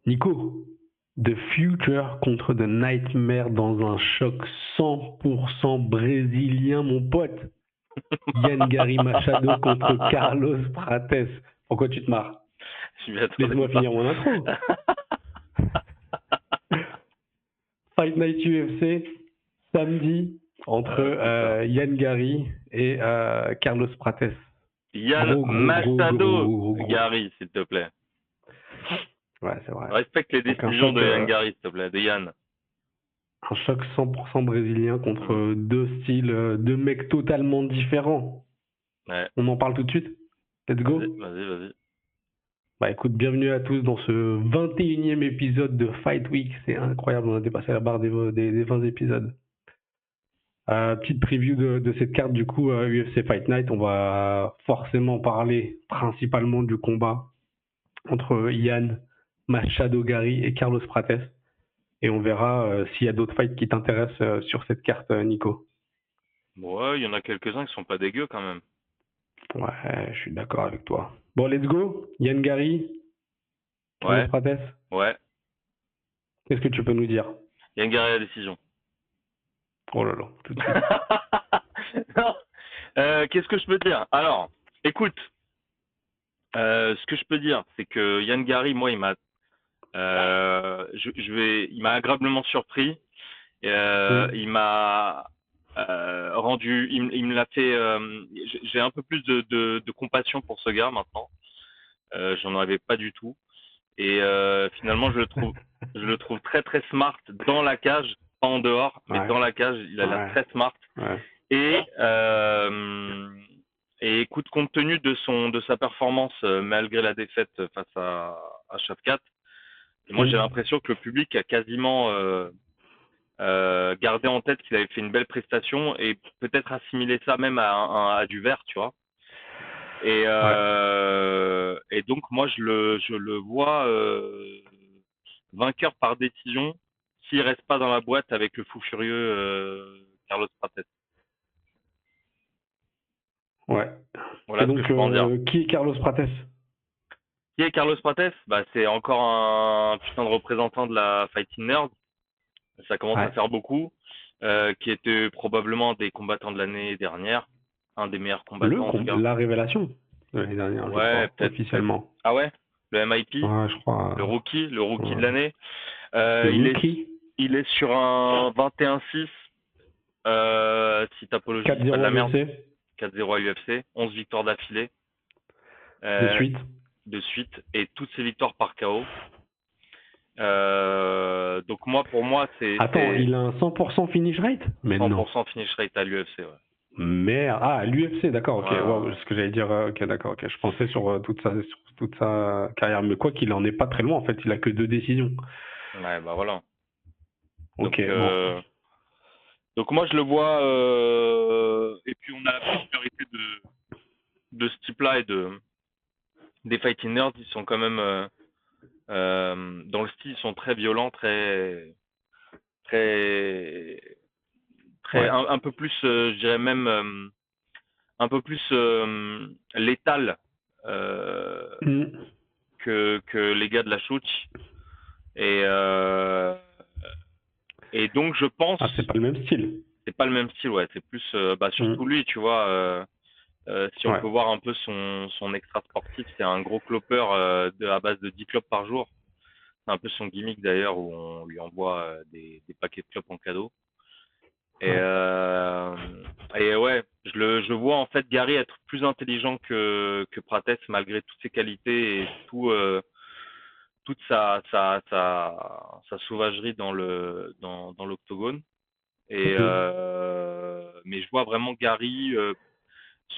Nico, The Future contre The Nightmare dans un choc 100% brésilien, mon pote. Yann Gary Machado contre Carlos Prates. Pourquoi tu te marres? Laisse-moi finir mon intro. Fight Night UFC, samedi, entre Yann Gary et Carlos Prates. Yann Machado Gary, s'il te plaît. Ouais, c'est vrai. Respecte les décisions de Yann Gary, s'il te plaît, de Yann. Un choc 100% brésilien contre deux styles, deux mecs totalement différents. Ouais. On en parle tout de suite? Let's go. Vas-y. Bah écoute, bienvenue à tous dans ce 21e épisode de Fight Week. C'est incroyable, on a dépassé la barre des 20 épisodes. Petite preview de cette carte du coup UFC Fight Night. On va forcément parler principalement du combat entre Yann Machado Gary et Carlos Prates. Et on verra s'il y a d'autres fights qui t'intéressent sur cette carte, Nico. Ouais, il y en a quelques-uns qui sont pas dégueux quand même. Ouais, je suis d'accord avec toi. Bon, let's go. Yann Gary, Carlos Prates. Ouais. Qu'est-ce que tu peux nous dire? Yann Gary à la décision. Oh là là, tout de suite. Non. Qu'est-ce que je peux te dire? Alors, écoute, ce que je peux dire, c'est que Yann Gary, moi, il m'a il m'a agréablement surpris. Il m'a rendu, il me l'a fait. J'ai un peu plus de compassion pour ce gars maintenant. J'en avais pas du tout. Et finalement, je le trouve très très smart dans la cage, pas en dehors, mais dans la cage, il a l'air très smart. Et écoute, compte tenu de sa performance malgré la défaite face à Shavkat, moi j'ai l'impression que le public a quasiment gardé en tête qu'il avait fait une belle prestation et peut-être assimilé ça même à du vert, tu vois. Et donc moi je le vois vainqueur par décision s'il reste pas dans la boîte avec le fou furieux Carlos Prates. Ouais. Voilà. Et donc, qui est Carlos Prates? Qui est Carlos Prates? Bah, c'est encore un putain de représentant de la Fighting Nerd. Ça commence à faire beaucoup. Qui était probablement un des combattants de l'année dernière. Un des meilleurs combattants, en tout cas. La révélation de l'année dernière, je crois, peut-être, officiellement. Peut-être. Ah ouais? Le MIP? Ouais, je crois. Le rookie de l'année. Il est sur un 21-6. Si Tapologie, c'est pas de la merde. 4-0 à l'UFC. 11 victoires d'affilée. De suite. Et toutes ces victoires par KO. Donc pour moi, c'est... Attends, il a un 100% finish rate? Mais 100% non. finish rate à l'UFC, ouais. Merde. Ah, l'UFC, d'accord, ok. Wow, ce que j'allais dire, ok, d'accord, ok. Je pensais sur toute sa carrière. Mais quoi qu'il en est pas très loin, en fait, il a que 2 décisions. Ouais, bah voilà. Ok, donc moi, je le vois... Et puis, on a la particularité de ce type-là et des Fighting Nerds. Ils sont quand même... dans le style, ils sont très violents, très... un peu plus, je dirais même... un peu plus létal que les gars de la Chouch. Et donc, je pense... Ah, c'est pas le même style. C'est pas le même style, ouais. C'est plus... surtout lui, tu vois... si on peut voir un peu son extra sportif, c'est un gros clopper à base de 10 clopes par jour. C'est un peu son gimmick d'ailleurs, où on lui envoie des paquets de clopes en cadeau. Et ouais, je vois en fait Gary être plus intelligent que Prates malgré toutes ses qualités et toute sa sauvagerie dans l'octogone. Et mais je vois vraiment Gary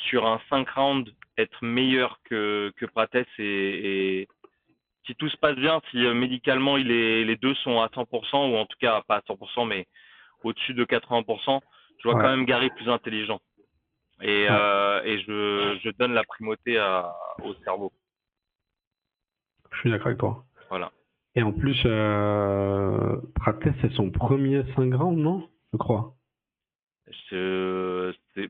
sur un 5 rounds être meilleur que Prates et si tout se passe bien, si médicalement les deux sont à 100% ou en tout cas pas à 100% mais au-dessus de 80%, je vois quand même Gary plus intelligent. Et je donne la primauté au cerveau. Je suis d'accord avec toi. Voilà. Et en plus, Prates, c'est son premier 5 rounds, non? Je crois.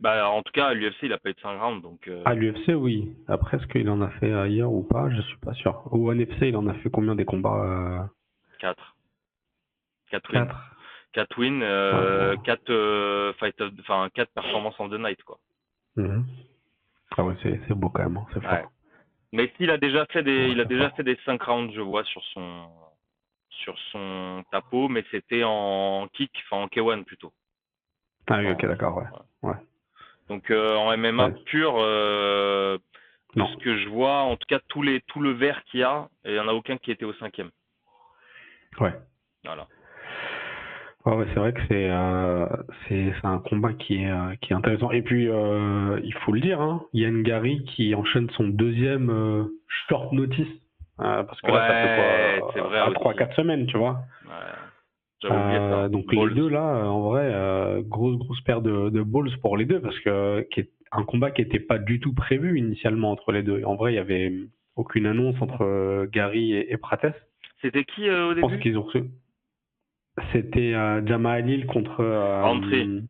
Bah, en tout cas, à l'UFC, il a pas eu de 5 rounds, donc À l'UFC, oui. Après, est-ce qu'il en a fait ailleurs ou pas? Je suis pas sûr. Au NFC, il en a fait combien des combats? 4. 4 wins. 4. 4 wins, Ouais, bon. 4 4 performances en the night, quoi. Mhm. Ah ouais, c'est beau quand même, hein, c'est Ouais. fort. Mais il a déjà fait Ouais, il a c'est déjà fort. fait des 5 rounds, je vois, sur son tapot, mais c'était en kick, enfin en K1 plutôt. Ah oui, ok, Enfin, d'accord, ouais. voilà. Ouais. Donc en MMA Ouais. pur, de Non. ce que je vois, en tout cas tout le vert qu'il y a, il y en a aucun qui était au 5e. Ouais. Voilà. Ouais, ouais, c'est vrai que c'est un combat qui est intéressant. Et puis, il faut le dire, hein, Yann Gary qui enchaîne son deuxième short notice. Parce que là, ça fait Ouais, c'est quoi? vrai À aussi. 3-4 semaines, tu vois. Ouais. J'avais oublié ça. Donc les Balls. deux là, en vrai, grosse paire de balls pour les deux parce que un combat qui était pas du tout prévu initialement entre les deux. En vrai, il y avait aucune annonce entre Gary et Prates. C'était qui au Je pense début? qu'ils ont reçu. C'était Jama Halil contre Roundtree.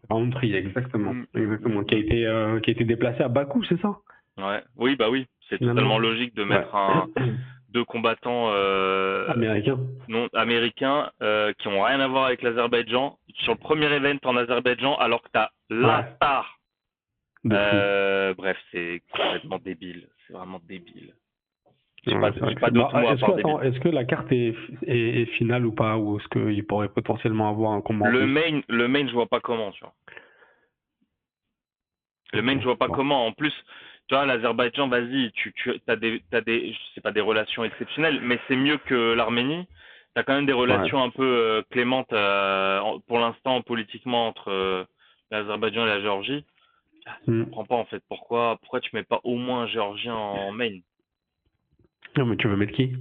Roundtree, exactement, Mm. qui a été déplacé à Bakou, c'est ça, Ouais. Oui, bah oui. C'est totalement finalement. logique de Ouais. mettre deux combattants Américain. non américains qui ont rien à voir avec l'Azerbaïdjan sur le premier event en Azerbaïdjan alors que t'as la Ouais. star. De fou. Bref, c'est complètement débile. C'est vraiment débile. Ouais, c'est vrai J'ai que pas d'autres mots à part débile. est-ce que la carte est finale ou pas, ou est-ce qu'il pourrait potentiellement avoir un combat en plus? Le main, je vois pas comment, tu vois. Le Ok, main, je vois pas bon. comment. En plus, tu vois, l'Azerbaïdjan, vas-y, t'as des, c'est pas des relations exceptionnelles, mais c'est mieux que l'Arménie. T'as quand même des Ouais. relations un peu clémentes pour l'instant politiquement entre l'Azerbaïdjan et la Géorgie. Ah, je Hmm. comprends pas en fait. Pourquoi tu mets pas au moins un Géorgien en main? Non, mais tu veux mettre qui?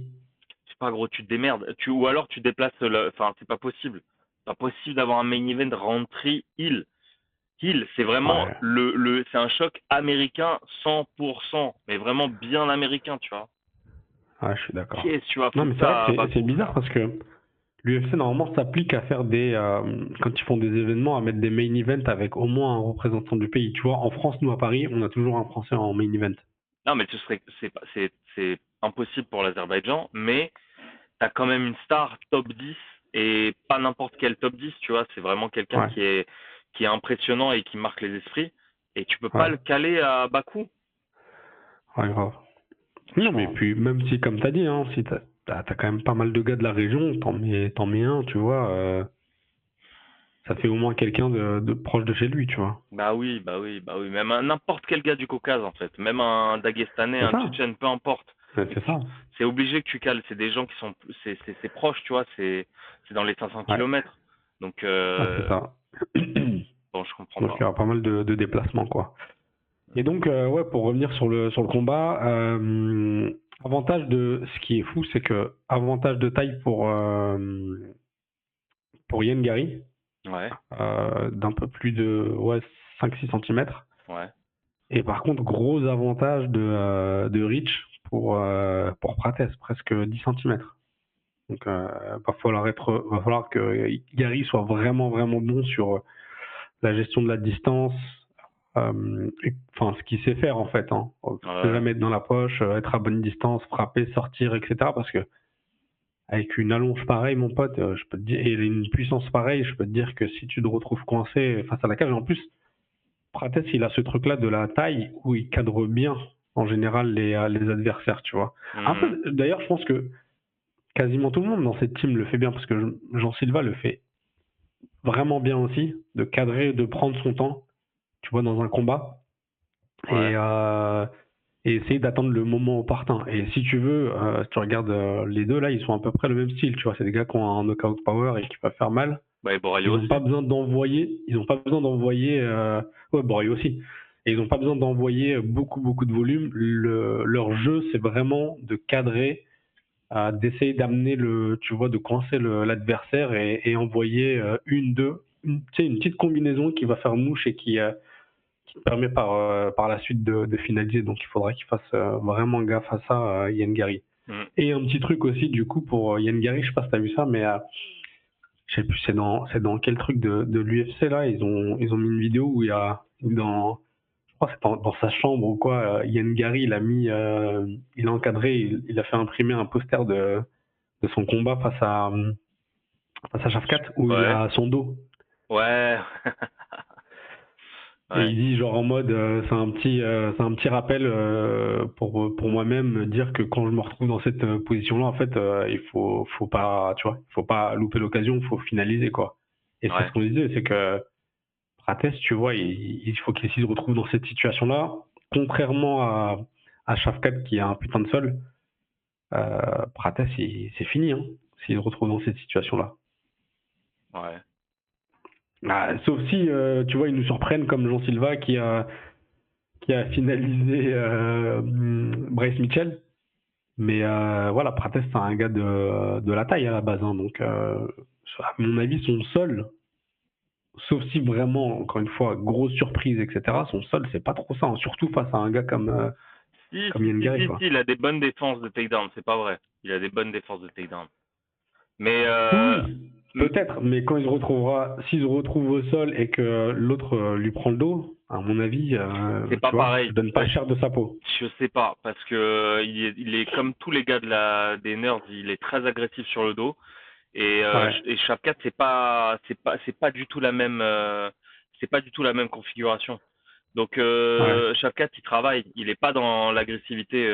C'est pas gros, tu te démerdes. Ou alors tu déplaces enfin, c'est pas possible. C'est pas possible d'avoir un main event Roundtree Hill. Hill, c'est vraiment Ouais. c'est un choc américain 100%, mais vraiment bien américain, tu vois. Ouais, je suis d'accord. Qu'est-ce que tu vas Non, foutre mais c'est vrai que ça à c'est Bakou, bizarre frère? parce que l'UFC normalement s'applique à faire quand ils font des événements, à mettre des main events avec au moins un représentant du pays. Tu vois, en France, nous à Paris, on a toujours un Français en main event. Non, mais c'est impossible pour l'Azerbaïdjan, mais t'as quand même une star top 10 et pas n'importe quel top 10, tu vois. C'est vraiment quelqu'un Ouais, qui est impressionnant et qui marque les esprits. Et tu peux pas ouais, le caler à Bakou. ouais, grave. Non, mais Franchement. puis même si, comme t'as dit, hein, si t'as quand même pas mal de gars de la région, t'en mets un, tu vois, ça fait au moins quelqu'un de proche de chez lui, tu vois. Bah oui, bah oui, bah oui. Même n'importe quel gars du Caucase, en fait. Même un Daguestanais, C'est un ça, Tchétchène, peu importe. Mais c'est ça. c'est obligé que tu cales. C'est des gens qui sont, c'est proche, tu vois. C'est dans les 500 Ouais, kilomètres. Donc, ouais, c'est ça. bon, je comprends Donc il pas. y aura pas mal de déplacements, quoi. Et donc, ouais, pour revenir sur le combat, avantage de ce qui est fou, c'est que avantage de taille pour Yen Gary, Ouais, d'un peu plus de ouais, 5-6 centimètres. ouais. Et par contre, gros avantage de reach pour Prates, presque 10 centimètres. Donc, va falloir que Gary soit vraiment, vraiment bon sur la gestion de la distance, enfin, ce qu'il sait faire en fait, hein. Ouais. Jamais être dans la poche, être à bonne distance, frapper, sortir, etc. Parce que avec une allonge pareille, mon pote, je peux te dire, et une puissance pareille, je peux te dire que si tu te retrouves coincé face à la cage, en plus, Prates, il a ce truc-là de la taille où il cadre bien en général les adversaires, tu vois. Un Mhm. peu, d'ailleurs, je pense que quasiment tout le monde dans cette team le fait bien parce que Jean Silva le fait vraiment bien aussi, de cadrer, de prendre son temps, tu vois, dans un combat. Ouais. Et, et essayer d'attendre le moment opportun. Et si tu veux, si tu regardes les deux là, ils sont à peu près le même style, tu vois. C'est des gars qui ont un knockout power et qui peuvent faire mal. Bah, et Borayo Ils n'ont pas aussi. besoin d'envoyer, ouais, Boré aussi. Et ils n'ont pas besoin d'envoyer beaucoup de volume. Leur jeu, c'est vraiment de cadrer, d'essayer d'amener tu vois, de coincer l'adversaire et envoyer tu sais, une petite combinaison qui va faire mouche et qui permet par la suite de finaliser. Donc il faudra qu'il fasse vraiment gaffe à ça, Yen Gary. Mhm. Et un petit truc aussi, du coup, pour Yen Gary, je sais pas si tu as vu ça, mais je sais plus, c'est dans quel truc de l'UFC là, ils ont mis une vidéo où il y a je crois que c'est dans sa chambre ou quoi, Yann Gary, il a encadré, il a fait imprimer un poster de son combat face à Shafkat où il Ouais. a son dos. Ouais. Et Ouais. il dit genre en mode c'est un petit rappel pour moi-même me dire que quand je me retrouve dans cette position-là, en fait, il faut pas, tu vois, il faut pas louper l'occasion, il faut finaliser quoi. Et c'est ce Ouais. qu'on disait, c'est que Prates, tu vois, il faut qu'il s'y retrouve dans cette situation-là, contrairement à Shafkat qui a un putain de sol. Prates, c'est fini, hein, s'il se retrouve dans cette situation-là. Ouais. Ah, sauf si, tu vois, ils nous surprennent comme Jean Silva qui a finalisé Bryce Mitchell. Mais voilà, Prates, c'est un gars de la taille à la base. Hein, donc, à mon avis, son sol, sauf si vraiment, encore une fois, grosse surprise, etc., son sol, c'est pas trop ça. Hein, surtout face à un gars Si, comme si, Yann si, Gary, si, quoi. si, il a des bonnes défenses de takedown, c'est pas vrai. Il a des bonnes défenses de takedown. Mais Oui, m- peut-être, mais quand s'il se retrouve au sol et que l'autre lui prend le dos, à mon avis, c'est tu pas vois, pareil. je donne pas cher de sa peau. Je sais pas, parce que il est comme tous les gars des nerds, il est très agressif sur le dos. Ouais, Et Shafkat, c'est pas du tout la même, c'est pas du tout la même configuration. Donc ouais. Shafkat, il travaille, il est pas dans l'agressivité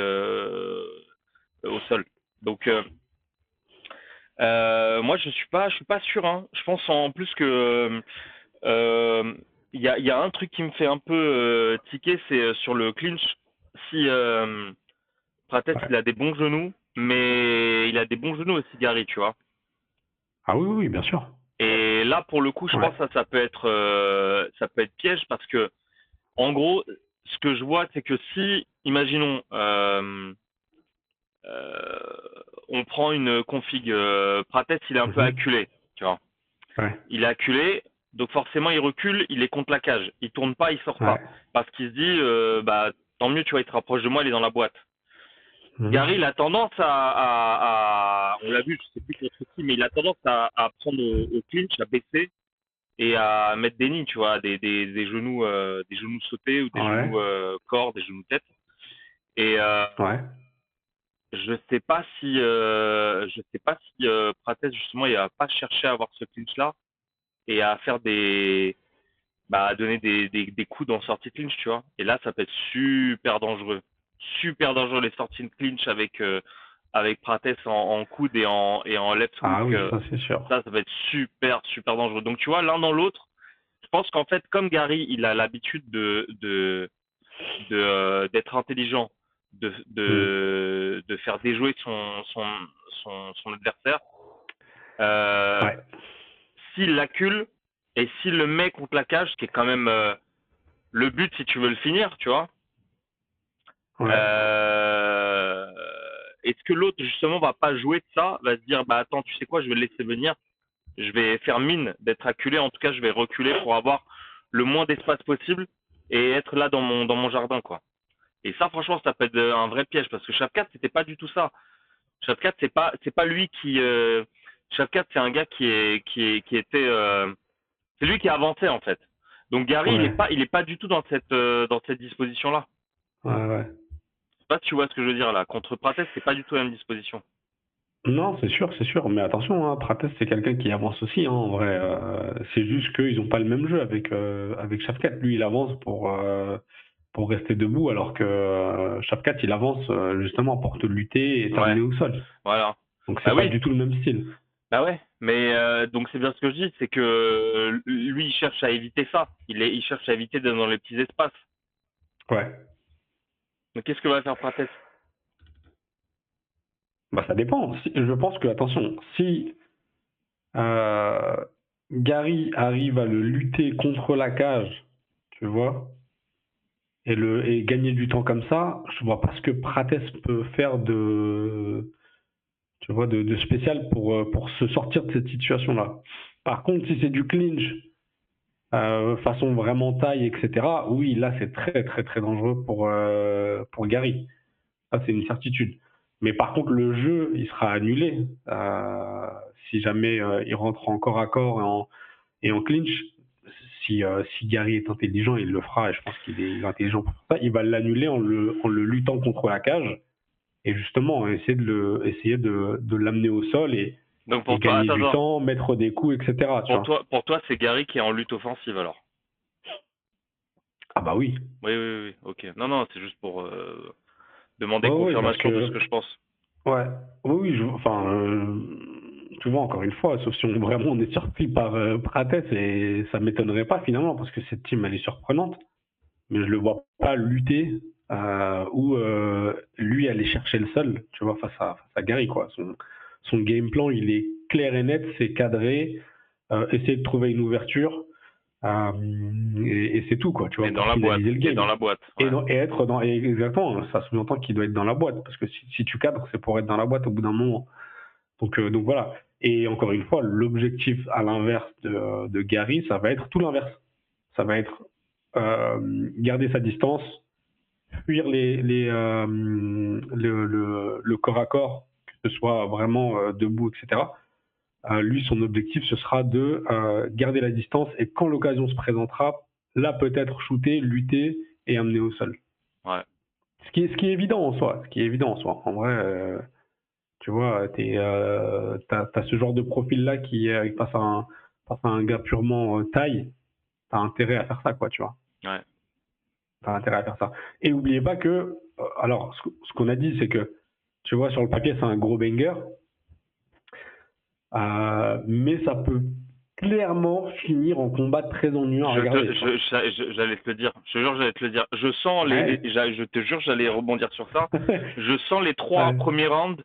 au sol. Donc moi, je suis pas sûr. Hein. Je pense en plus que euh, il y a un truc qui me fait un peu tiquer, c'est sur le clinch. Si Prates, Ouais. il a des bons genoux, mais il a des bons genoux aussi, Gary, tu vois. Ah oui, oui, oui, bien sûr. Et là, pour le coup, je Ouais. pense que ça peut être piège parce que, en gros, ce que je vois, c'est que si, imaginons, on prend une config, Prates, il est un peu Mhm. acculé, tu vois. Ouais. Il est acculé, donc forcément, il recule, il est contre la cage. Il tourne pas, il sort pas. Ouais. Parce qu'il se dit, bah, tant mieux, tu vois, il se rapproche de moi, il est dans la boîte. Gary, Mhm. il a tendance on l'a vu, je sais plus contre qui, mais il a tendance à prendre au clinch, à baisser et à mettre des nids, tu vois, des genoux sautés ou des Ouais. genoux corps, des genoux tête. Et Ouais. je sais pas si Prates justement il va pas chercher à avoir ce clinch là et à faire à donner des coups dans sortie de clinch, tu vois. Et là, ça peut être super dangereux les sorties de clinch avec Prates en coude et en left hook. Ah oui, ça c'est sûr. Ça va être super dangereux. Donc tu vois, l'un dans l'autre. Je pense qu'en fait, comme Gary, il a l'habitude d'être intelligent, Hmm. de faire déjouer son adversaire, euh, Ouais. s'il l'accule et s'il le met contre la cage, qui est quand même le but si tu veux le finir, tu vois, Ouais. euh, est-ce que l'autre justement va pas jouer de ça, va se dire bah attends, tu sais quoi, je vais le laisser venir, je vais faire mine d'être acculé, en tout cas je vais reculer pour avoir le moins d'espace possible et être là dans mon jardin quoi. Et ça franchement ça peut être un vrai piège parce que Shafkat c'était pas du tout ça. Shafkat c'est pas lui qui Shafkat c'est un gars qui était c'est lui qui a avancé en fait. Donc Gary Ouais. il est pas du tout dans cette disposition là. Ouais. Ouais. Je sais pas si tu vois ce que je veux dire là. Contre Prates c'est pas du tout la même disposition. Non, c'est sûr. Mais attention, hein, Prates, c'est quelqu'un qui avance aussi, hein, en vrai. C'est juste qu'ils n'ont pas le même jeu avec Shafkat. Lui, il avance pour rester debout, alors que Shafkat, il avance justement pour te lutter et Ouais, terminer au sol. voilà. Donc, Bah c'est pas oui, du tout le même style. bah ouais, mais donc c'est bien ce que je dis, c'est que lui il cherche à éviter ça. Il cherche à éviter d'être dans les petits espaces. Ouais. Donc qu'est-ce que va faire Prates? Bah, ça dépend. Je pense que, attention, si euh, Gary arrive à le lutter contre la cage, tu vois, et gagner du temps comme ça, je vois pas ce que Prates peut faire tu vois, de spécial pour se sortir de cette situation-là. Par contre, si c'est du clinch, façon vraiment taille, etc., oui, là, c'est très, très, très dangereux pour Gary. Ça, c'est une certitude. Mais par contre, le jeu, il sera annulé si jamais il rentre en corps à corps et en clinch. Si Gary est intelligent, il le fera, et je pense qu'il est intelligent pour ça. Il va l'annuler en le luttant contre la cage, et justement essayer de l'amener au sol Donc et pour toi, gagner attends, du attends. temps, mettre des coups, etc. Tu vois. Pour toi, c'est Gary qui est en lutte offensive alors. Ah bah oui. Oui, oui, oui, oui, ok. Non, non, c'est juste pour demander Ouais, ouais, parce confirmation de ce que que je pense. ouais, oui, oui, enfin, tu vois, encore une fois, sauf si vraiment on est surpris par Prates, et ça m'étonnerait pas finalement, parce que cette team elle est surprenante, mais je le vois pas lutter ou lui aller chercher le sol, tu vois, face à Gary, quoi. Son game plan, il est clair et net, c'est cadré, essayer de trouver une ouverture, et c'est tout, quoi, tu vois, Et dans pour la boîte. finaliser le Et dans game. la boîte, Et, ouais. et être dans. Exactement, ça sous-entend qu'il doit être dans la boîte, parce que si tu cadres, c'est pour être dans la boîte au bout d'un moment. Donc voilà. Et encore une fois, l'objectif à l'inverse de Gary, ça va être tout l'inverse. Ça va être garder sa distance, fuir le corps à corps, que ce soit vraiment debout, etc. Lui, son objectif, ce sera de garder la distance, et quand l'occasion se présentera, là peut-être shooter, lutter et amener au sol. Ouais. Ce qui est évident en soi. Ce qui est évident en soi. En vrai, tu vois, t'as ce genre de profil-là qui face à un gars purement taille, t'as intérêt à faire ça, quoi, tu vois. Ouais. T'as intérêt à faire ça. Et n'oubliez pas que, alors, ce qu'on a dit, c'est que, tu vois, sur le papier, c'est un gros banger, mais ça peut clairement finir en combat très ennuyant à regarder, tu vois. J'allais te le dire. Je te jure, j'allais te le dire. Ouais. Je te jure, j'allais rebondir sur ça. Je sens les 3 Ouais, premiers rounds,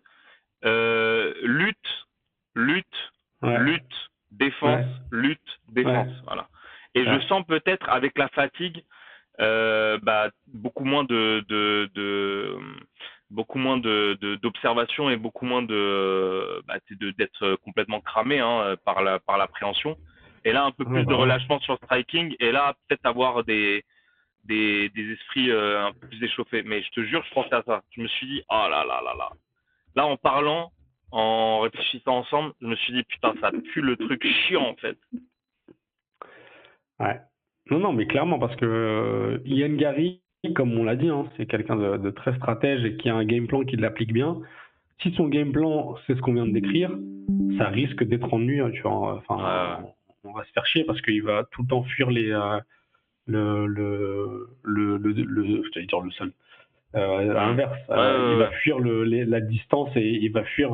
lutte, lutte, ouais, lutte, défense, ouais, lutte, ouais, défense. Voilà. Et je ouais, sens peut-être avec la fatigue, beaucoup moins beaucoup moins d'observation et beaucoup moins d'être complètement cramé, hein, par l'appréhension. Et là, un peu ouais, plus de bah ouais. relâchement sur le striking. Et là, peut-être avoir des esprits un peu plus échauffés. Mais je te jure, je pensais à ça. Je me suis dit, oh là là là là. Là, en parlant, en réfléchissant ensemble, je me suis dit, putain, ça pue le truc chiant, en fait. Ouais. Non, non, mais clairement, parce que Ian Gary, comme on l'a dit, hein, c'est quelqu'un de très stratège et qui a un game plan qui l'applique bien. Si son game plan, c'est ce qu'on vient de décrire, ça risque d'être ennuyeux, tu vois. Ouais, Enfin, ouais. on va se faire chier parce qu'il va tout le temps fuir je t'allais dire le sol. À Hmm. l'inverse, Ouais, il ouais, va ouais. fuir la distance, et il va fuir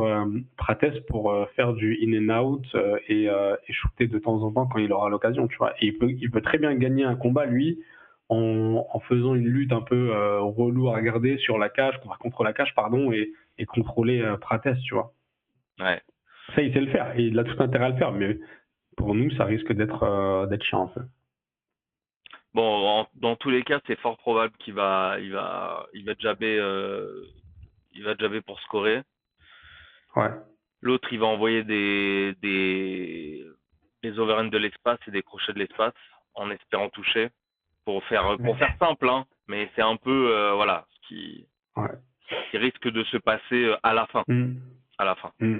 Prates pour faire du in and out, et shooter de temps en temps quand il aura l'occasion, tu vois. Et il peut très bien gagner un combat, lui, en faisant une lutte un peu relou à regarder sur la cage, contre la cage, pardon, et contrôler Prates, tu vois. Ouais. Ça, il sait le faire, et il a tout intérêt à le faire, mais pour nous, ça risque d'être chiant un peu. Bon, dans tous les cas, c'est fort probable il va jabber pour scorer. Ouais. L'autre, il va envoyer des overhands de l'espace et des crochets de l'espace en espérant toucher pour Ouais. faire simple, hein. Mais c'est un peu, voilà, Ouais. ce qui risque de se passer à la fin, Mm. à la fin. Mm.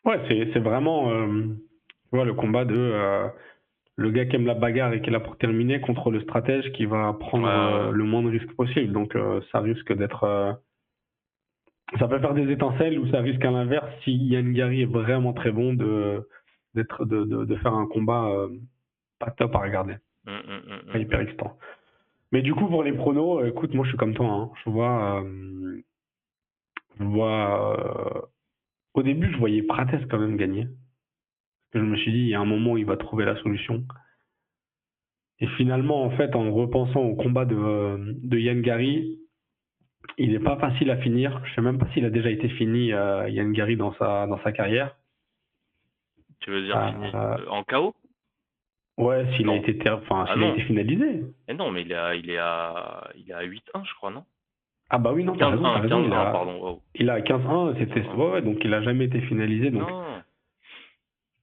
Ouais, c'est vraiment, tu vois, le combat de le gars qui aime la bagarre et qui est là pour terminer contre le stratège qui va Ouais, prendre ouais, le moins de risques possible. Donc ça risque d'être, ça peut faire des étincelles, ou ça risque à l'inverse, si Ian Gary est vraiment très bon, de faire un combat pas top à regarder, pas hyper ouais. excitant. Mais du coup, pour les pronos, écoute, moi je suis comme toi, hein. Au début, je voyais Prates quand même gagner. Je me suis dit, il y a un moment où il va trouver la solution. Et finalement, en fait, en repensant au combat de Ian Gary, il n'est pas facile à finir. Je sais même pas s'il a déjà été fini, Ian Gary, dans sa carrière. Tu veux dire fini Euh, en KO? ouais, Non. enfin, Ah s'il a non. été finalisé. Eh non, mais il est à 8-1, je crois, non? Ah bah oui, non, t'as raison, t'as 15-1, raison. Il 15-1, a, pardon. Wow. il a 15-1, ouais, 15-1. ouais, donc il a jamais été finalisé. Donc Non.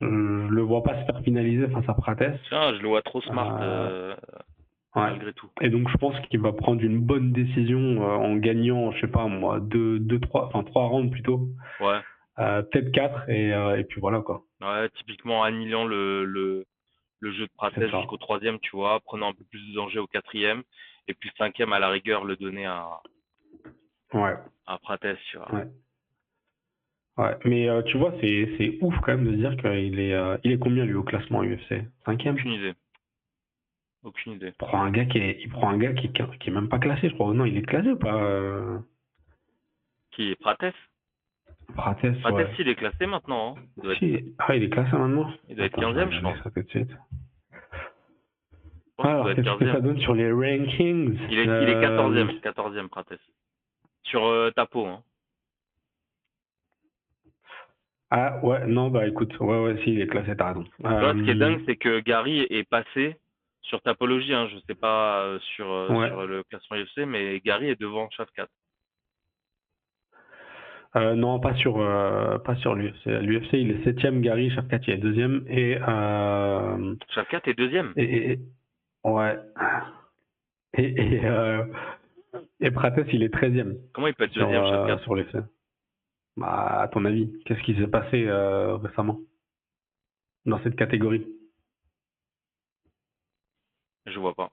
je le vois pas se faire finaliser face à Prates. Tiens, je le vois trop smart. Euh, Ouais. malgré tout. Et donc je pense qu'il va prendre une bonne décision en gagnant, je sais pas moi, 3 rounds plutôt. Ouais. Peut-être 4 et puis voilà quoi. Ouais, typiquement annihilant le jeu de C'est Prates ça. jusqu'au troisième, tu vois, prenant un peu plus de danger au quatrième, et puis le cinquième, à la rigueur, le donner Ouais. à Prates, tu vois. Ouais. Ouais. Mais tu vois, c'est ouf quand même de se dire il est combien lui au classement UFC? Cinquième? Aucune idée. Aucune idée. Il prend un gars qui est même pas classé, je crois. Non, il est classé ou pas Qui est Prates? Prates, Prates, ouais. il est classé maintenant, hein. Si. Ah, il est classé maintenant? Il doit être Attends, je vais 15e, je regarder pense. ça tout de suite. Je pense qu'il doit Alors, être qu'est-ce que 15e. ça donne sur les rankings? Il est 14e Prates. Sur Tapo, hein. Ah, ouais, non, bah écoute, ouais, si, il est classé, t'as raison. Tu vois, ce qui est dingue, c'est que Gary est passé sur Tapologie, hein. Je sais pas Ouais. sur le classement UFC, mais Gary est devant Shavkat. Non, pas sur l'UFC. L'UFC, il est 7ème, Gary Shavkat, il est 2ème, Shavkat est deuxième. ouais. Et, et, euh, et Prates, il est 13ème Comment il peut être deuxième, Shavkat? sur l'UFC. Bah, à ton avis, qu'est-ce qui s'est passé récemment dans cette catégorie? Je vois pas.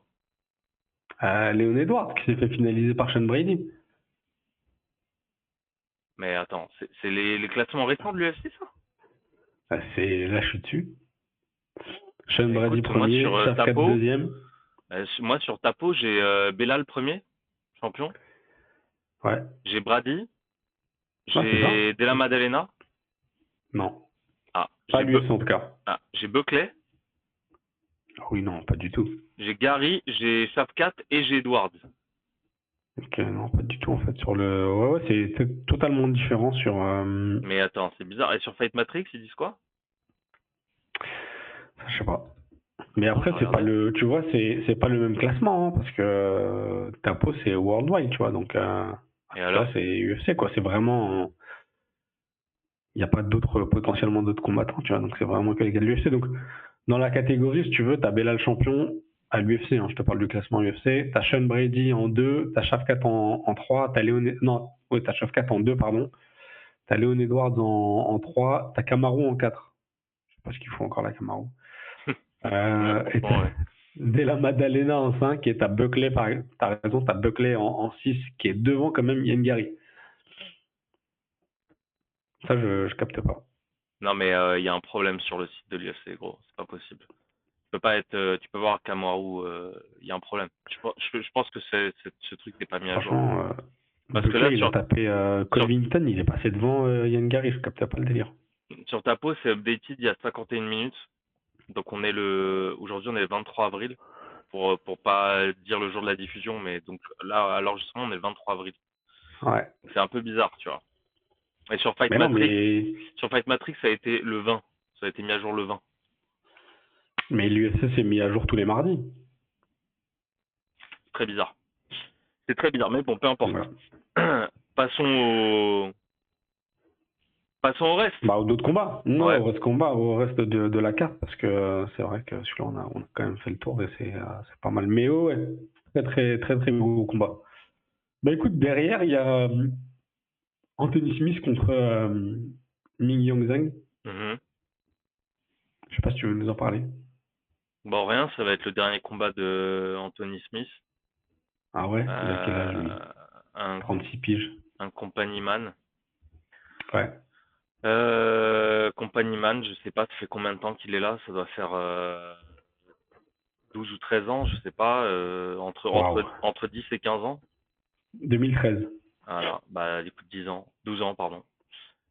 Léon Edwards, qui s'est fait finaliser par Sean Brady. Mais attends, c'est les classements récents de l'UFC, ça? Là, je suis dessus. Sean Brady Écoute, moi sur premier, Shavkat Tapo, deuxième. moi sur Tapo, j'ai Belal premier, champion. Ouais. J'ai Brady, Ouais, c'est ça. j'ai Della Maddalena. Non. Ah, Pas l'UFC en tout cas. j'ai Buckley, Ah oui, non, pas du tout. j'ai Gary, j'ai Shavkat et j'ai Edwards. Ok, non, pas du tout en fait. Ouais, c'est totalement différent sur. Mais attends, c'est bizarre. Et sur Fight Matrix, ils disent quoi? Je sais pas. Mais Attends, je après, vais c'est pas regarder. le. Tu vois, c'est pas le même classement, hein, parce que Tapo, c'est worldwide, tu vois. Donc, Et tu vois, alors? c'est UFC, quoi. C'est vraiment. Il n'y a pas potentiellement d'autres combattants, tu vois. Donc, c'est vraiment que les gars de l'UFC. Donc, dans la catégorie, si tu veux, t'as Belal champion à l'UFC, hein, je te parle du classement UFC. T'as Sean Brady en 2, t'as Shavkat en 3, non, ouais, t'as Shavkat en 2, pardon. T'as Léon Edwards en 3, t'as Kamaru en 4. Je sais pas ce qu'il faut encore la Kamaru. Et Franchement, t'as ouais. Della Maddalena en 5 et t'as Buckley, t'as raison, t'as Buckley en 6 qui est devant quand même Ian Gary. Ça, je capte pas. Non, mais il y a un problème sur le site de l'UFC, gros. C'est pas possible. Tu peux voir Kamaru, il y a un problème. Je pense que ce truc n'est pas mis à jour. Franchement, Parce que là, Buckley, il a tapé Covington, il est passé devant Ian Gary, je capte pas le délire. sur Tapo, c'est updated il y a 51 minutes. Donc aujourd'hui, on est le 23 avril. Pour pas dire le jour de la diffusion, mais donc là, à l'enregistrement, on est le 23 avril. Ouais. C'est un peu bizarre, tu vois. Et Mais non, mais, Sur Fight Matrix, ça a été le 20. Ça a été mis à jour le 20. mais l'UFC s'est mis à jour tous les mardis. Très bizarre. C'est très bizarre, mais bon, peu importe. Voilà. Passons au reste. Bah, aux d'autres combats. Non, Ouais. au reste de la carte, parce que c'est vrai que celui-là, on a quand même fait le tour et c'est pas mal. Mais ouais, très, très, très, très beau combat. Bah écoute, derrière, il y a Anthony Smith contre Ming Yang Zhang. Mhm. Je sais pas si tu veux nous en parler. Bon, rien, ça va être le dernier combat de Anthony Smith. Ah ouais, il a quel âge lui? Euh, un, 36 piges. un compagnie man. Ouais. Compagnie man, je sais pas, ça fait combien de temps qu'il est là? Ça doit faire 12 ou 13 ans, je sais pas, Waouh. entre 10 et 15 ans. 2013. Voilà, bah écoute, 10 ans, 12 ans, pardon.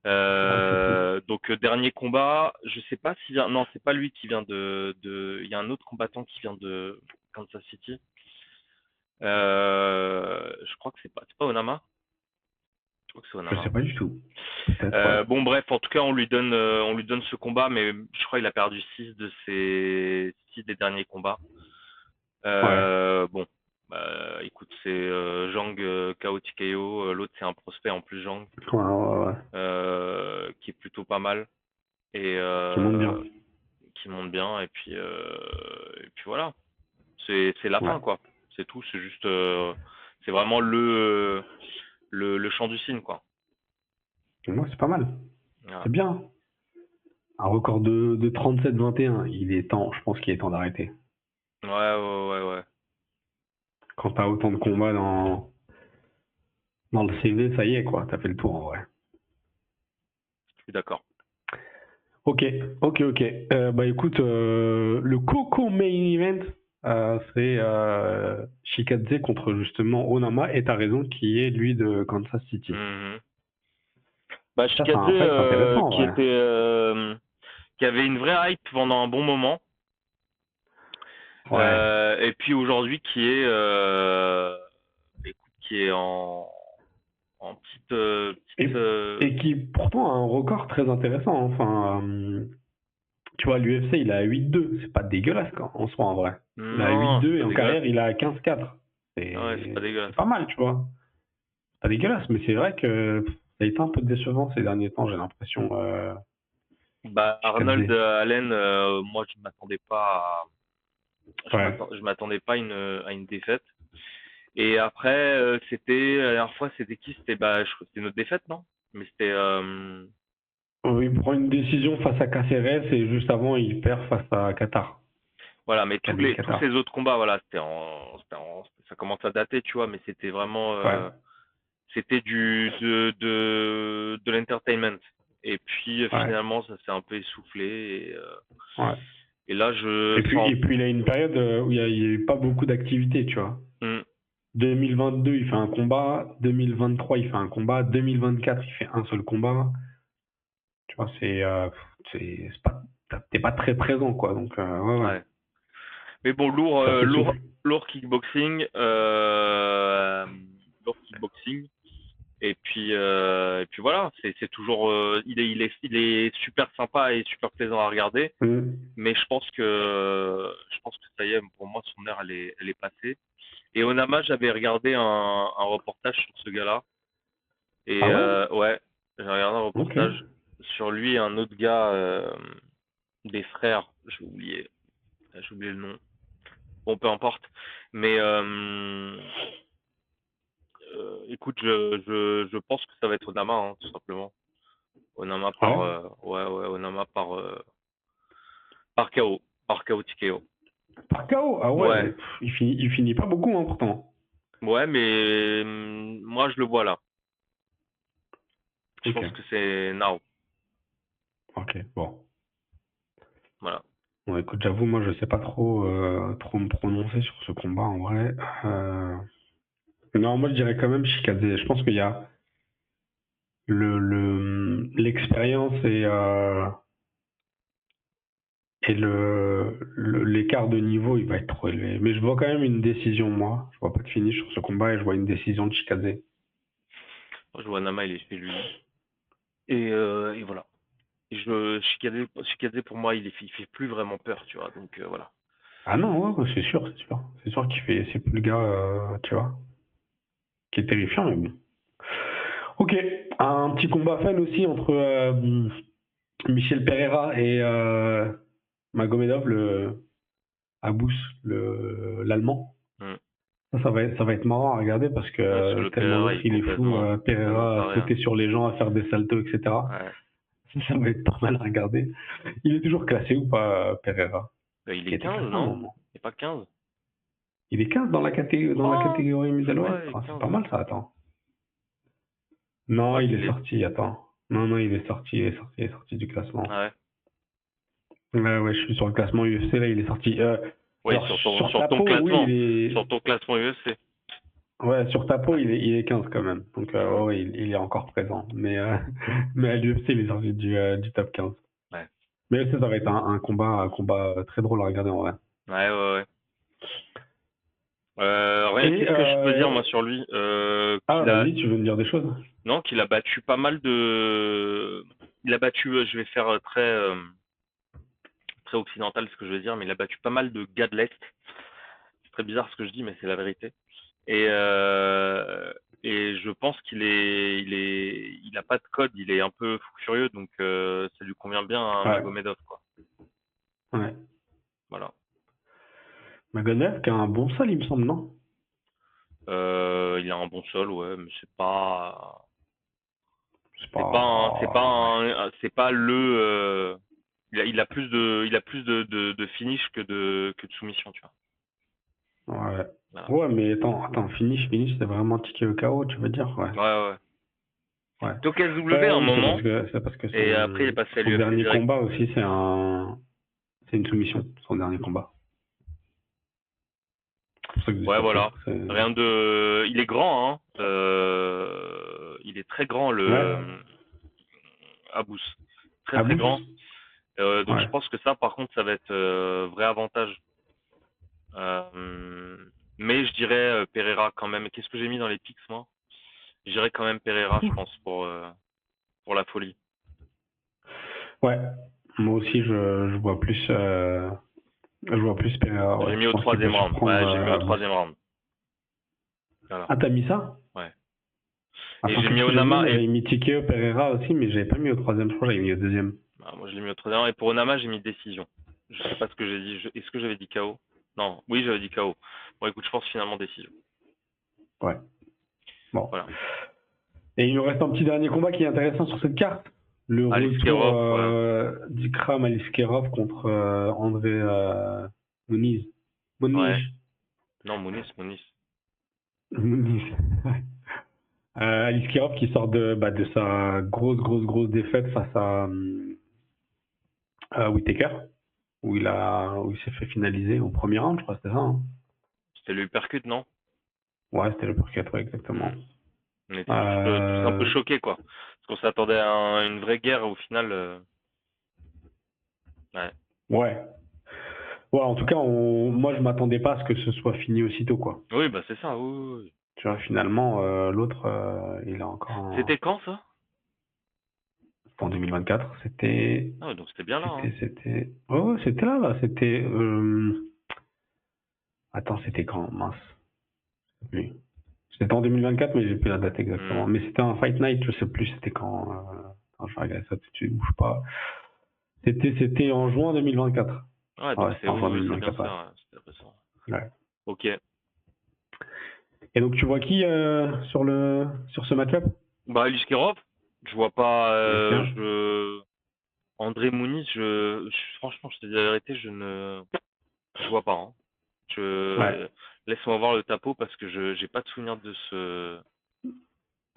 Ouais, c'est fou. Donc dernier combat, je sais pas s'il vient, non, c'est pas lui qui vient il y a un autre combattant qui vient de Kansas City. Je crois que c'est pas Onama. Je crois que c'est Je Onama. sais pas du tout. Peut-être, ouais. Bon bref, en tout cas on lui donne ce combat, mais je crois qu'il a perdu 6 de ses 6 des derniers combats. Ouais. Bon, écoute, c'est Zhang KO TKO, l'autre c'est un prospect en plus Zhang, Ouais, ouais, ouais. qui est plutôt pas mal et Qui monte bien. qui monte bien et puis voilà. C'est la Ouais. fin, quoi. C'est tout. C'est juste, c'est vraiment le chant du cygne, quoi. Moi, c'est pas mal. Voilà. C'est bien. Un record de 37-21. Il est temps, je pense qu'il est temps d'arrêter. Ouais, ouais, ouais, ouais. Quand t'as autant de combats dans le CV, ça y est, quoi. T'as fait le tour, en vrai. Je suis d'accord. Ok, ok. Bah écoute, le Coco Main Event, c'est Shikadze contre justement Onama, et t'as raison, qui est lui de Kansas City. Mhm. Bah, Ça, c'est Shikadze, un fight intéressant, en vrai. qui avait une vraie hype pendant un bon moment, Ouais. et puis aujourd'hui écoute, qui est en Et, et qui pourtant a un record très intéressant. Enfin, tu vois, l'UFC, il est à 8-2. C'est pas dégueulasse, quoi, en soi, en vrai. Il est à non, c'est 8-2 et pas en dégueulasse. carrière, il est à 15-4. Ouais, c'est pas dégueulasse. C'est pas mal, tu vois. Pas dégueulasse, mais c'est vrai que ça a été un peu décevant ces derniers temps, j'ai l'impression, Bah, Arnold Shikadze. Allen, moi, Ouais. je m'attendais pas à une défaite. Et après, la dernière fois, c'était qui? C'était, bah, je crois que c'était notre défaite, non? Mais c'était, Il prend une décision face à Caceres et juste avant, il perd face à Qatar. voilà, mais Khabib tous ces Qatar. autres combats, voilà, ça commence à dater, tu vois, mais c'était vraiment, Ouais. c'était de l'entertainment. Et puis, Ouais. finalement, ça s'est un peu essoufflé. Ouais. Et là, je Et puis, sens, et puis il a une période où il y a eu pas beaucoup d'activité, tu vois. hmm, 2022, il fait un combat. 2023, il fait un combat. 2024, il fait un seul combat. Tu vois, c'est pas, t'es pas très présent, quoi. Donc, ouais, ouais. ouais. Mais bon, Ça s'essouffle. lourd kickboxing, lourd kickboxing. Et puis voilà, c'est toujours, il est super sympa et super plaisant à regarder. Mhm. Mais je pense que ça y est, pour moi, son heure, elle est passée. Et Onama, j'avais regardé un reportage sur ce gars-là. Et Ah ouais? ouais, j'ai regardé un Ok. reportage sur lui et un autre gars, des frères. J'ai oublié le nom. Bon, peu importe. Mais écoute, je pense que ça va être Onama, hein, tout simplement. Onama Ah par, ouais? ouais, Onama par KO, par KO TKO. Par KO? Ah Ouais, ouais. Il finit pas beaucoup, hein, pourtant. ouais, mais moi je le vois là. Je Ok. pense que c'est Now. Ok. Bon. Voilà. Bon, écoute, j'avoue, moi, je sais pas trop me prononcer sur ce combat, en vrai. Euh, Non, moi, je dirais quand même Shikadze. Je pense qu'il y a l'expérience et l'écart de niveau, il va être trop élevé. Mais je vois quand même une décision, moi. Je vois pas de finish sur ce combat et je vois une décision de Shikadze. Moi, je vois Onama, il est chez lui. Et voilà. Shikadze pour moi, il fait plus vraiment peur, tu vois. Donc voilà. Ah non, ouais, ouais, c'est sûr, c'est sûr. C'est sûr c'est plus le gars, tu vois, qui est terrifiant, mais bon. Ok, un petit combat fun aussi entre Michel Pereira et Magomedov, le Abous, l'Allemand. Hmm. Ça va être marrant à regarder parce que Parce que le tellement Pereira l'autre est il est fou, complètement Pereira a taré, hein. sauté sur les gens, à faire des saltos, etc. Ouais. Ça va être pas mal à regarder. Il est toujours classé ou pas, Pereira? Il Il est était 15, classé à un non? moment. Il est pas 15. Il est 15 dans la Oh, catégorie je middleweight? crois, il est Ah, c'est 15. pas mal ça, attends. Je Non, crois il qu'il est est. sorti, attends. Non, il est sorti du classement. Ah ouais. Ouais, ouais, je suis sur le classement UFC, là, il est sorti. Oui, Alors, sur Tapo, oui, sur ton classement UFC. Ouais, sur Tapo, Ouais. il est 15 quand même. Donc, Hmm. ouais, ouais, il est encore présent. Mais à l'UFC, il est sorti du top 15. Ouais. Mais ça va être un combat très drôle à regarder en vrai. Ouais, ouais, ouais. Et, Qu'est-ce que je peux dire moi sur lui? ah, vas-y, tu veux me dire des choses? Non, qu'il a battu pas mal il a battu, je vais faire très occidental ce que je veux dire, mais il a battu pas mal de gars de l'Est. C'est très bizarre ce que je dis, mais c'est la vérité. Et, euh, et je pense il a pas de code, il est un peu fou furieux, donc ça lui convient bien à Ouais, Magomedov, quoi. ouais. Voilà. Magonev qui a un bon sol, il me semble, non? Il a un bon sol, ouais, mais c'est pas. C'est C'est pas pas. c'est pas il a plus de finish que de soumission, tu vois. Ouais. Voilà. Ouais, mais attends, finish, c'est vraiment ticket au KO, tu veux dire? Ouais. Ouais, ouais. Ouais. Donc SW Ouais, un oui, moment, c'est parce que et après il est passé à son l'UFC dernier direct. combat aussi, c'est une soumission, son dernier combat. C'est pour ça que je dis Ouais, ça voilà. c'est. Rien de. Il est grand, hein. Il est très grand, Ouais. Abous. Très très Abous? grand. Donc je Ouais. pense que ça, par contre, ça va être vrai avantage. Euh, mais je dirais Pereira quand même. Qu'est-ce que j'ai mis dans les pics, moi? Je dirais quand même Pereira, je pense, pour la folie. Ouais. Moi aussi, je vois plus Pereira, ouais. J'ai mis Je au pense qu'il peut troisième round. surprendre Ouais, j'ai mis au Abous. troisième round. Voilà. Ah, t'as mis ça? Ouais. Et Attends, j'ai mis qu'est-ce que j'avais mis? Onama Moi, et j'avais mis Tikeo Pereira aussi, mais j'avais pas mis au troisième, je crois que j'avais mis au deuxième. moi je l'ai mis au troisième round. Et pour Onama, j'ai mis décision. Je sais pas ce que j'ai dit. Est-ce que j'avais dit KO? Non. Oui, j'avais dit KO. Bon, écoute, je pense finalement décision. Ouais. Bon. Voilà. Et il nous reste un petit dernier combat qui est intéressant sur cette carte. Le retour Aliskerov, ouais. d'Ikram Aliskerov contre André Muniz. Muniz. Ouais. Non, Mounis. Muniz. Aliskerov qui sort de sa grosse défaite face à Whittaker, où il s'est fait finaliser au premier round, je crois, c'était ça. Hein. C'était le uppercut, non? Ouais, c'était le Percat, ouais, exactement. Hmm. On était tous un peu Euh, choqués, quoi. Parce qu'on s'attendait à une vraie guerre, au final. Ouais. ouais. Ouais, en tout cas, moi, je m'attendais pas à ce que ce soit fini aussitôt, quoi. Oui, bah c'est ça, oui, oui, oui. Tu vois, finalement, l'autre, il a encore C'était quand, ça? C'était en 2024. C'était. Ah ouais, donc c'était bien là, hein. C'était. Ouais, ouais, c'était là. C'était. Attends, c'était quand? Mince. Oui. C'était en 2024, mais j'ai plus la date Hmm. exactement. Mais c'était un Fight Night, je sais plus c'était quand. Attends, je vais regarder ça tout de suite, bouge pas. C'était en juin 2024. Ouais, donc Ouais, c'est c'était en juin oui, oui, c'est bien 2024, ouais. ça, ouais. C'était récent. Ouais. Ok. Et donc, tu vois qui sur ce match-up? Bah, Aliskerov, je vois pas. Alicia. André Mouniz, franchement, je te dis la vérité, je vois pas, hein. Ouais. Laisse-moi voir le tapeau parce que j'ai pas de souvenir de ce.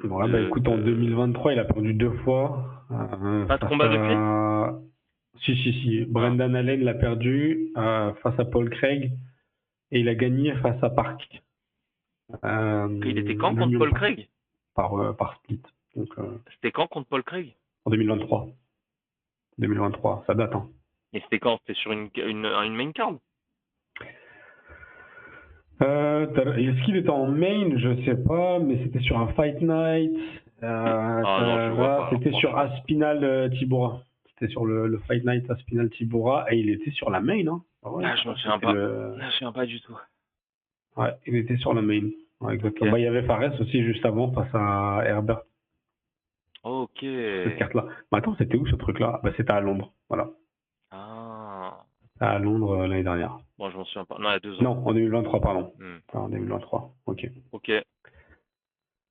Bon, ouais, bah De, écoute, en de... 2023, il a perdu 2 fois Pas de face combat depuis? à. Si. Ah. Brendan Allen l'a perdu face à Paul Craig et il a gagné face à Park. Il était quand contre L'Union Paul Park Craig? par split. Donc C'était quand contre Paul Craig? en 2023. 2023, ça date. Hein. Et c'était quand? C'était sur une main card? Est-ce qu'il était en main? Je sais pas, mais c'était sur un Fight Night. Ah non, je vois pas, alors, C'était sur franchement. Aspinal Tibura. C'était sur le Fight Night Aspinal Tibura et il était sur la main. Hein. Ah ouais, Ah, je je m'en crois que souviens c'était pas. le. Je m'en souviens pas du tout. Ouais, il était sur la main. Ouais, Ok. exactement. Bah, il y avait Fares aussi juste avant face à Herbert Ok. sur cette carte-là. Mais attends, c'était où ce truc-là? Bah, c'était à Londres. Voilà. Ah. À Londres l'année dernière. Bon, je m'en souviens pas. Non, il y a 2 ans. Non, en 2023, pardon. Hmm. Pas en 2023. Ok. Ok.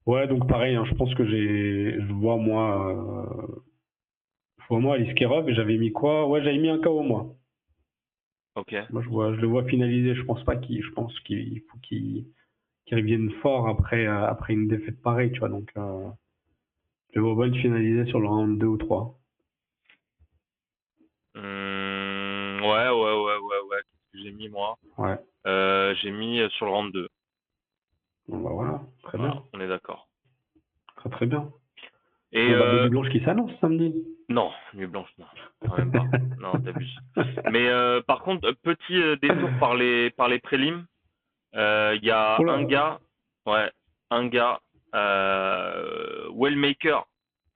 Ouais, donc pareil, hein, je pense que je vois moi Aliskerov et j'avais mis quoi? Ouais, j'avais mis un KO moi. Ok. Moi, je le vois finaliser. Je pense qu'il faut qu'il revienne fort après une défaite pareille, tu vois. Donc, je le vois bien le finaliser sur le round 2 ou 3. Ouais. Qu'est-ce que j'ai mis, moi? Ouais. J'ai mis sur le round 2. Bon, bah voilà, très Voilà, bien. on est d'accord. Très très bien. Et Bon, bah, Bonne Blanche qui s'annonce samedi. non, nuit blanche, non. Quand même pas. Non, t'abuses. Mais par contre, petit détour par les prélims. Il y a Oh un là. gars, ouais, Wellmaker,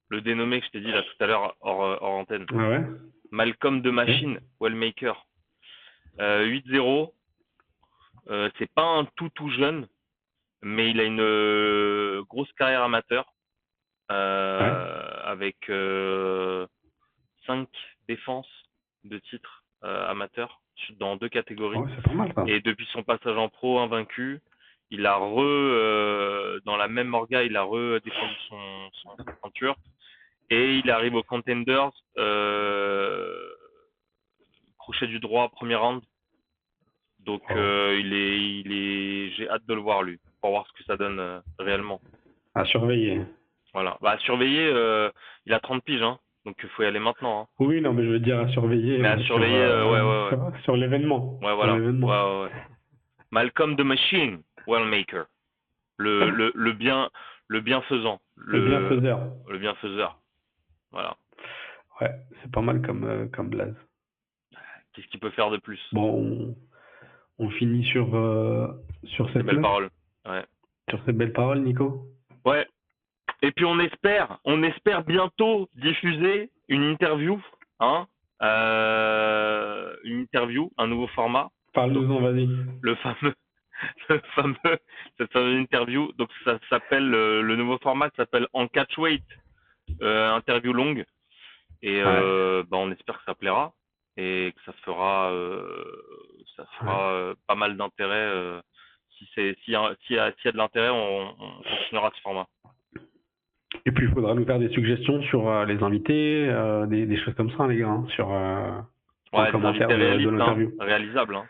le dénommé que je t'ai dit là tout à l'heure hors antenne. Ah ouais. Malcolm de Ok. Machine, Wellmaker. 8-0. C'est pas un tout jeune, mais il a une grosse carrière amateur Ouais. avec 5 défenses de titre. amateur dans 2 catégories. Ouais, c'est pas mal ça. Et depuis son passage en pro invaincu, il a dans la même orga, il a redéfendu sa ceinture. Et il arrive au Contenders, crochet du droit, premier round. Donc Wow. j'ai hâte de le voir lui, pour voir ce que ça donne réellement. À surveiller. Voilà. Bah, à surveiller, il a 30 piges, hein. Donc il faut y aller maintenant, hein. Oui, non, mais je veux dire à surveiller Mais à surveiller, ouais. sur l'événement. Ouais, Sur voilà. l'événement. Ouais. Malcolm the Machine, Wellmaker. Le bienfaisant. Le bienfaiseur. Le bienfaiseur. Voilà. Ouais, c'est pas mal comme blaze. Qu'est-ce qu'il peut faire de plus? Bon, on finit sur Ces cette belles note, paroles. Ouais. sur ces belles paroles, Nico. Ouais. Et puis on espère bientôt diffuser une interview, hein, une interview, un nouveau format. Donc Parle-nous-en, vas-y. le fameux, le fameux, cette fameuse interview. Donc ça s'appelle le nouveau format s'appelle En Catch Weight, interview longue. Et Ouais. bah, on espère que ça plaira et que ça fera Ouais. pas mal d'intérêt. S'il y a de l'intérêt, on continuera ce format. Et puis, il faudra nous faire des suggestions sur les invités, des choses comme ça, les gars, hein, dans le Ouais, des commentaire invités de réalistes, hein, l'interview. réalisables, hein.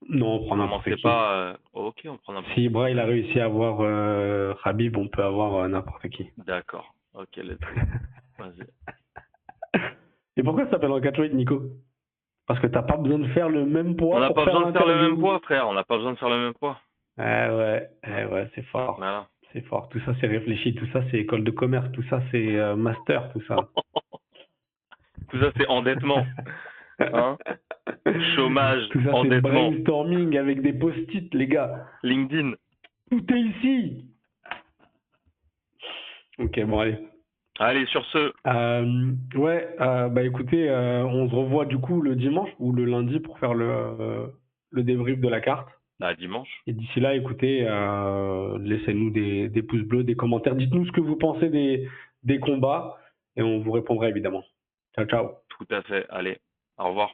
Non, on prend n'importe Commencez qui. pas. Ok, on prend n'importe Si qui. Ibra, il a réussi à avoir Khabib, on peut avoir n'importe qui. D'accord. Ok, let's go. Vas-y. Et pourquoi ça s'appelle en catchweight, Nico? Parce que t'as pas besoin de faire le même On poids n'a pour pas faire besoin de faire le même l'interview. poids, frère. On n'a pas besoin de faire le même poids. Ouais, c'est fort. Voilà. C'est fort. Tout ça, c'est réfléchi. Tout ça, c'est école de commerce. Tout ça, c'est master. Tout ça. Tout ça, c'est endettement. Hein? Chômage, Tout ça, c'est endettement, brainstorming avec des post-it, les gars. LinkedIn. Tout est ici. Ok, bon, allez. Allez, sur ce, Bah écoutez, on se revoit du coup le dimanche ou le lundi pour faire le débrief de la carte. à dimanche. Et d'ici là, écoutez, laissez-nous des pouces bleus, des commentaires. Dites-nous ce que vous pensez des combats et on vous répondra évidemment. Ciao, ciao. Tout à fait. Allez, au revoir.